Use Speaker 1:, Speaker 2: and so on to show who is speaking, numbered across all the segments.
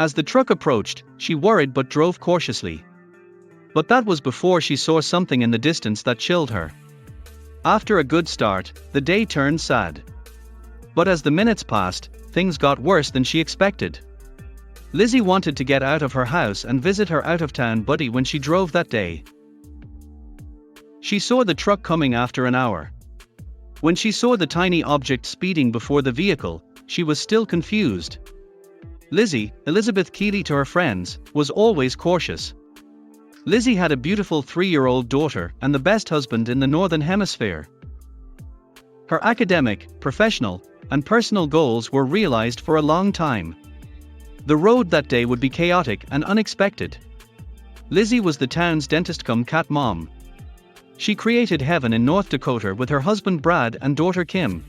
Speaker 1: As the truck approached, she worried but drove cautiously. But that was before she saw something in the distance that chilled her. After a good start, the day turned sad. But as the minutes passed, things got worse than she expected. Lizzie wanted to get out of her house and visit her out-of-town buddy when she drove that day. She saw the truck coming after an hour. When she saw the tiny object speeding before the vehicle, she was still confused. Lizzie, Elizabeth Keeley to her friends, was always cautious. Lizzie had a beautiful 3-year-old daughter and the best husband in the Northern Hemisphere. Her academic, professional, and personal goals were realized for a long time. The road that day would be chaotic and unexpected. Lizzie was the town's dentist-cum-cat mom. She created heaven in North Dakota with her husband Brad and daughter Kim.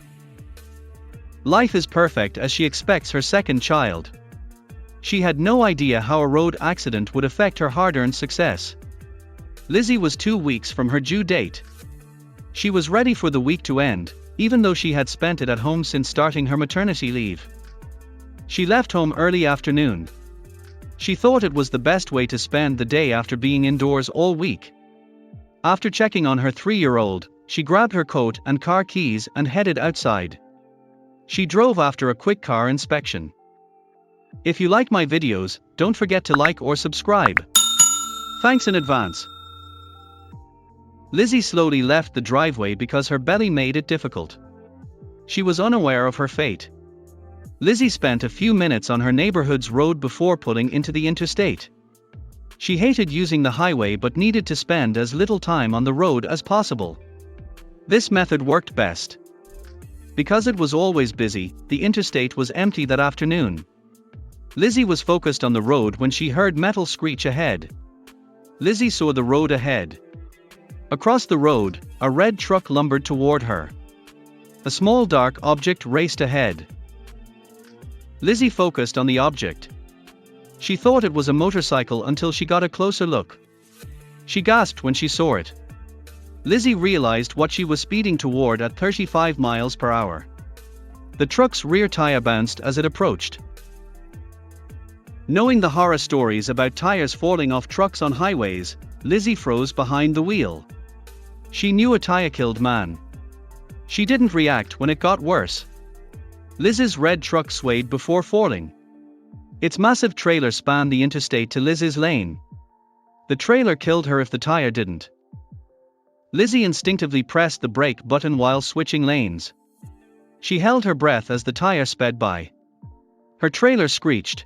Speaker 1: Life is perfect as she expects her second child. She had no idea how a road accident would affect her hard-earned success. Lizzie was 2 weeks from her due date. She was ready for the week to end, even though she had spent it at home since starting her maternity leave. She left home early afternoon. She thought it was the best way to spend the day after being indoors all week. After checking on her 3-year-old, she grabbed her coat and car keys and headed outside. She drove after a quick car inspection. If you like my videos, don't forget to like or subscribe. Thanks in advance. Lizzie slowly left the driveway because her belly made it difficult. She was unaware of her fate. Lizzie spent a few minutes on her neighborhood's road before pulling into the interstate. She hated using the highway but needed to spend as little time on the road as possible. This method worked best. Because it was always busy, the interstate was empty that afternoon. Lizzie was focused on the road when she heard metal screech ahead. Lizzie saw the road ahead. Across the road, a red truck lumbered toward her. A small dark object raced ahead. Lizzie focused on the object. She thought it was a motorcycle until she got a closer look. She gasped when she saw it. Lizzie realized what she was speeding toward at 35 miles per hour. The truck's rear tire bounced as it approached. Knowing the horror stories about tires falling off trucks on highways, Lizzie froze behind the wheel. She knew a tire-killed man. She didn't react when it got worse. Lizzie's red truck swayed before falling. Its massive trailer spanned the interstate to Lizzie's lane. The trailer killed her if the tire didn't. Lizzie instinctively pressed the brake button while switching lanes. She held her breath as the tire sped by. Her trailer screeched.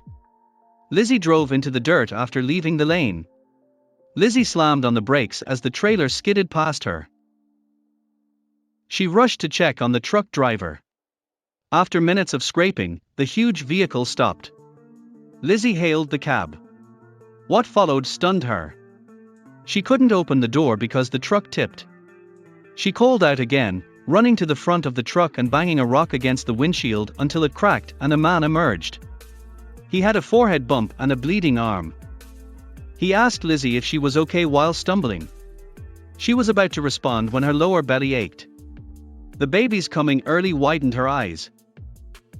Speaker 1: Lizzie drove into the dirt after leaving the lane. Lizzie slammed on the brakes as the trailer skidded past her. She rushed to check on the truck driver. After minutes of scraping, the huge vehicle stopped. Lizzie hailed the cab. What followed stunned her. She couldn't open the door because the truck tipped. She called out again, running to the front of the truck and banging a rock against the windshield until it cracked and a man emerged. He had a forehead bump and a bleeding arm. He asked Lizzie if she was okay while stumbling. She was about to respond when her lower belly ached. The baby's coming early widened her eyes.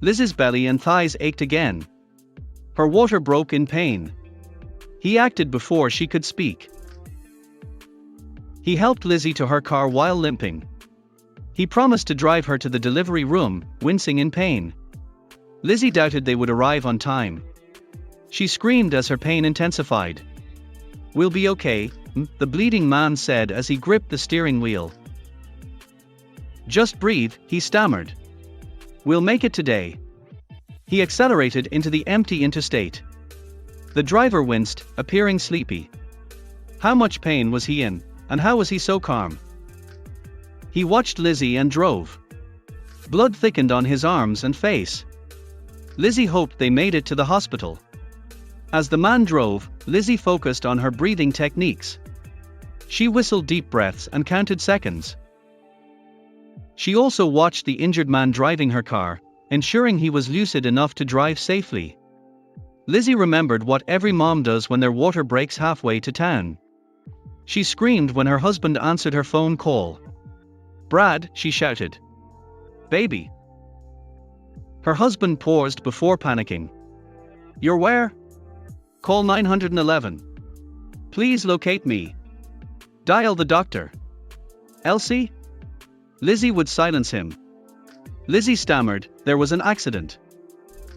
Speaker 1: Lizzie's belly and thighs ached again. Her water broke in pain. He acted before she could speak. He helped Lizzie to her car while limping. He promised to drive her to the delivery room, wincing in pain. Lizzie doubted they would arrive on time. She screamed as her pain intensified. "We'll be okay," the bleeding man said as he gripped the steering wheel. "Just breathe," he stammered. "We'll make it today." He accelerated into the empty interstate. The driver winced, appearing sleepy. How much pain was he in, and how was he so calm? He watched Lizzie and drove. Blood thickened on his arms and face. Lizzie hoped they made it to the hospital. As the man drove, Lizzie focused on her breathing techniques. She whistled deep breaths and counted seconds. She also watched the injured man driving her car, ensuring he was lucid enough to drive safely. Lizzie remembered what every mom does when their water breaks halfway to town. She screamed when her husband answered her phone call. "Brad," she shouted. "Baby." Her husband paused before panicking. "You're where?" Call 911. Please locate me. Dial the doctor. Elsie? Lizzie would silence him. Lizzie stammered, there was an accident.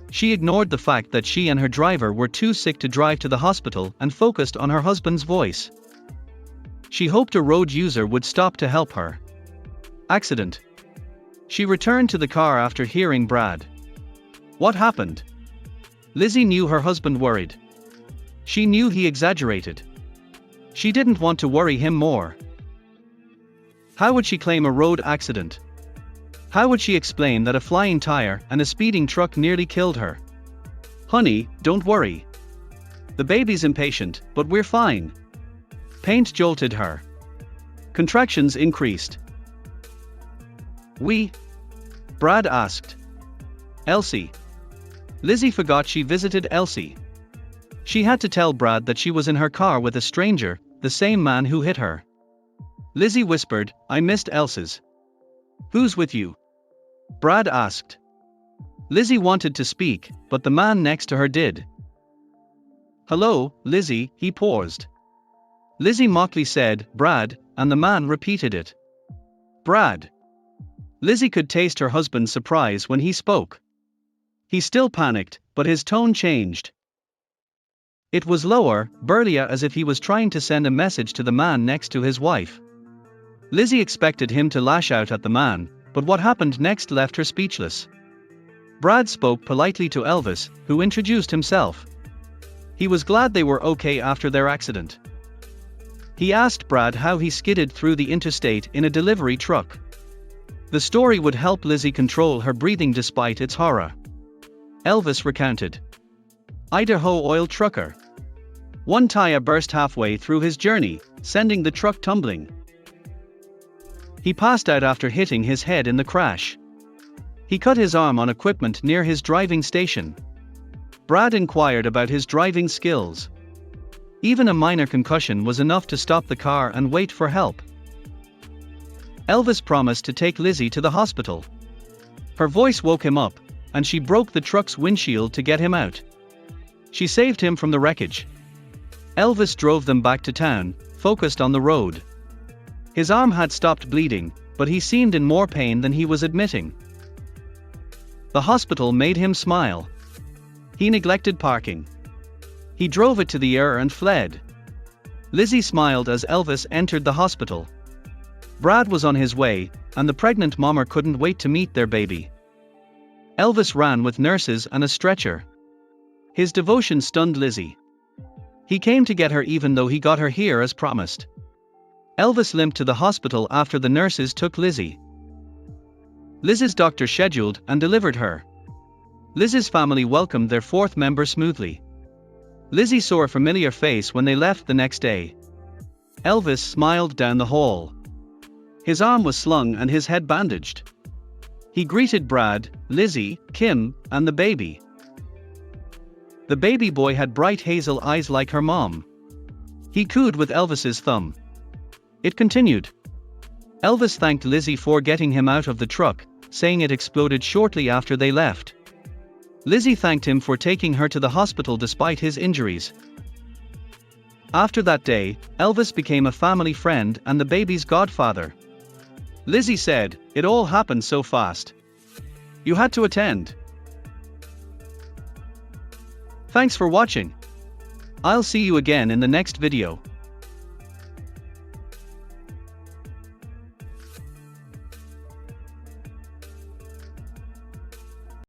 Speaker 1: She ignored the fact that she and her driver were too sick to drive to the hospital and focused on her husband's voice. She hoped a road user would stop to help her. Accident. She returned to the car after hearing Brad. What happened? Lizzie knew her husband worried. She knew he exaggerated. She didn't want to worry him more. How would she claim a road accident? How would she explain that a flying tire and a speeding truck nearly killed her? Honey, don't worry. The baby's impatient, but we're fine. Paint jolted her. Contractions increased. Brad asked. Elsie. Lizzie forgot she visited Elsie. She had to tell Brad that she was in her car with a stranger, the same man who hit her. Lizzie whispered, I missed Elsie's. Who's with you? Brad asked. Lizzie wanted to speak, but the man next to her did. Hello, Lizzie, he paused. Lizzie mockingly said, Brad, and the man repeated it. Brad. Lizzie could taste her husband's surprise when he spoke. He still panicked, but his tone changed. It was lower, burlier, as if he was trying to send a message to the man next to his wife. Lizzie expected him to lash out at the man, but what happened next left her speechless. Brad spoke politely to Elvis, who introduced himself. He was glad they were okay after their accident. He asked Brad how he skidded through the interstate in a delivery truck. The story would help Lizzie control her breathing despite its horror. Elvis recounted. Idaho oil trucker. One tire burst halfway through his journey, sending the truck tumbling. He passed out after hitting his head in the crash. He cut his arm on equipment near his driving station. Brad inquired about his driving skills. Even a minor concussion was enough to stop the car and wait for help. Elvis promised to take Lizzie to the hospital. Her voice woke him up, and she broke the truck's windshield to get him out. She saved him from the wreckage. Elvis drove them back to town, focused on the road. His arm had stopped bleeding, but he seemed in more pain than he was admitting. The hospital made him smile. He neglected parking. He drove it to the ER and fled. Lizzie smiled as Elvis entered the hospital. Brad was on his way, and the pregnant mama couldn't wait to meet their baby. Elvis ran with nurses and a stretcher. His devotion stunned Lizzie. He came to get her even though he got her here as promised. Elvis limped to the hospital after the nurses took Lizzie. Liz's doctor scheduled and delivered her. Liz's family welcomed their fourth member smoothly. Lizzie saw a familiar face when they left the next day. Elvis smiled down the hall. His arm was slung and his head bandaged. He greeted Brad, Lizzie, Kim, and the baby. The baby boy had bright hazel eyes like her mom. He cooed with Elvis's thumb. It continued. Elvis thanked Lizzie for getting him out of the truck, saying it exploded shortly after they left. Lizzie thanked him for taking her to the hospital despite his injuries. After that day, Elvis became a family friend and the baby's godfather. Lizzie said, "It all happened so fast. You had to attend." Thanks for watching. I'll see you again in the next video.